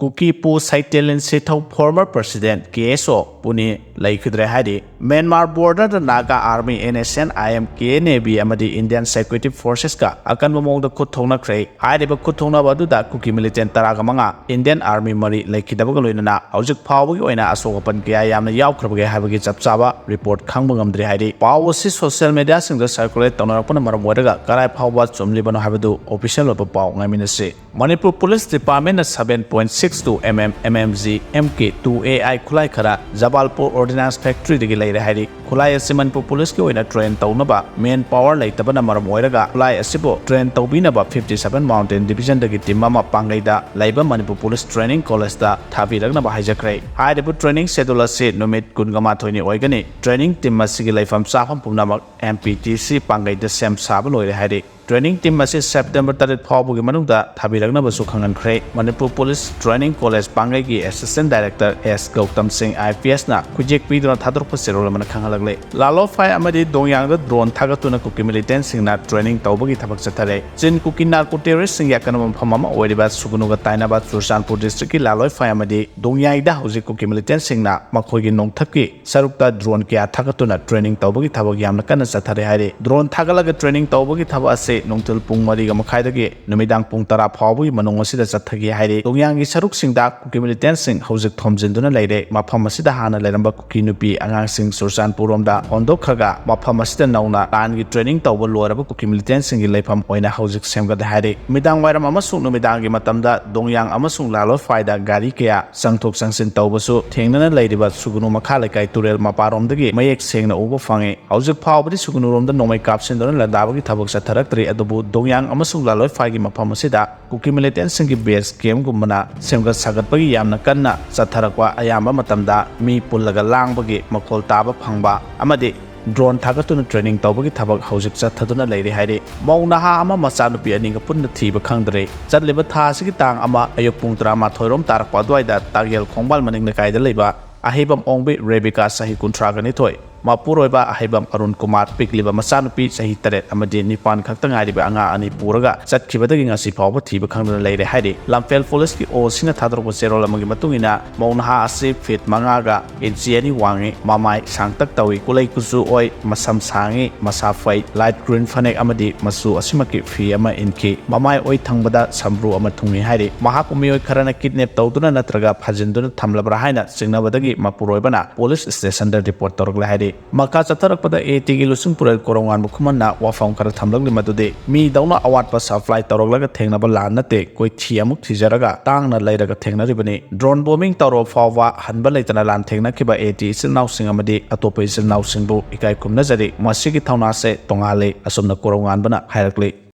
Kuki pu Saitilin Sithau former president KSO Puni Laikudre Hadi Myanmar border the Naga Army NSN IMK Navy Amadi Indian Security Forces ka akan mamong the Kutona Cray Hadiba Kutona Baduda Kuki militant Taragamanga Indian Army Mari Laikidabagolina Aujik Power Oina Asopan Gayam Yakrabe Havagi Zapsaba report Kangmangam Hadi Power social media sing the circulate on Rapana Maramodaga Karai Power Zum Libano Havadu official of a Pow Naminase Manipur Police Department 7.62 mmMMZ MK2AI Kulai Kara Jabalpur Ordnance Factory de leire Hari Kulai Manipur Police ko ina train taunaba main power laitabana maramoiraga Kulai asibo train taubinaba 57 Mountain Division dagi timama pangaida laiba Manipur Police Training College da thabiragnaba haijakrai haidebu training schedule se numit kungama thoini oigani training team masigi laifam safam punamak MPTC pangaida sem saba loire hari Training team masi September 3 February manungda thabiragna basu khangankre Manipur Police Training College Pangai gi Assistant Director S Gautam Singh IPS na kujek pidona thadrok serol man khangalagle lalo fai amadi dongyang da drone thagatuna kuki militant sing na training tawbagi thabak chathare chin kuki narco terrorist sing yakanam phamama oiriba sugunuga tainaba Churachandpur district ki lalo fai amadi dongyai da hoji kuki militant sing na makhoi gi nongthapki sarukta drone kya thagatuna training tawbagi thabak yamna kana chathare haire drone thagalaga training tawbagi thaba Nongtul Pung Mariga Makaidagi, Numidang Pung Tara Pawi, Manongosida Zatagi Haide, Dongyang Saruk Sing Dak, Kuki Militant Sing, Hosek Tomzinduna Lade, Mapamasida Hana Leramba Kuki Nupi, Angang Sing Churachandpuromda, Ondo Kaga, Mapamasida Nauna, Angi Training Tower Loraba Kuki Militant Sing Lepam Oina Hosek Semga Hade, Midang Waram Amasung Numidangi Matamda, Dongyang Amasung Lalo Faida, Garikea, Sangtok Sangsin Taubasu, Tangana Ladyba, Sugunu Makalakai Turel Maparom the Gate, Mayek Sing the Overfangi, Hosek Power, Sugunurum, the Nomai Capsin, Ladabaki Tabak Satarak. Adobo Dongyang amasung laloi fagi mapam asida kuki militant singi base game gumana semga sagat bagi yamna kanna satharakwa ayamba matamda mi pullaga langbagi makol taba phangba amadi drone thagatuna training tawbagi thabak hojik chathaduna leire haire maunaha ama machanupi aninga punna thiba khangdre chatliba tha sigi tang ama ayok pung 13 rom tarakpa dwaida tagyel khongbal maningna kaida leiba ahibam ongbe Rebecca sahi kuntragani thoi Mapuroiba ahibam Arun Kumar pikliba masanupi sahi taret amadi nipan khakta ngariba anga ani puraga chatkibadagi ngasi phawba thiba khangduna leire haide Lamphel Police ki o sina thadrok serol amagi matungina maunha ase fit mangaga inchiani wangi mamai sangtak tawi kulai kusu oi masam sangi masafai light green fanek amadi masu asimaki fi ama inki mamai oi thangbada sambru ama thungi haide mahakumi oi kharana kidnap tawduna natraga phajinduna thamlabra haina singnabadagi mapuroibana police station da report torogla haide Maka Chatarakpada ATG Luchingpur Korongan Bukumana Wafam Kara Tamlag Limadude, Me Dona Awat Pasa Flight Toroga Tenaba Lanate, Koi Chiamuk Tijaraga, Tangna Lairaga Tengna Ribani, drone bombing Toro Fawa, Hanbalatana Land Tegna Kiba AT is now Singamadi, Atopa is now Singbo, Ikai Kumnazari, Masiki Taunase, Tongale, Asumna Korongan Bana, Hierarchy.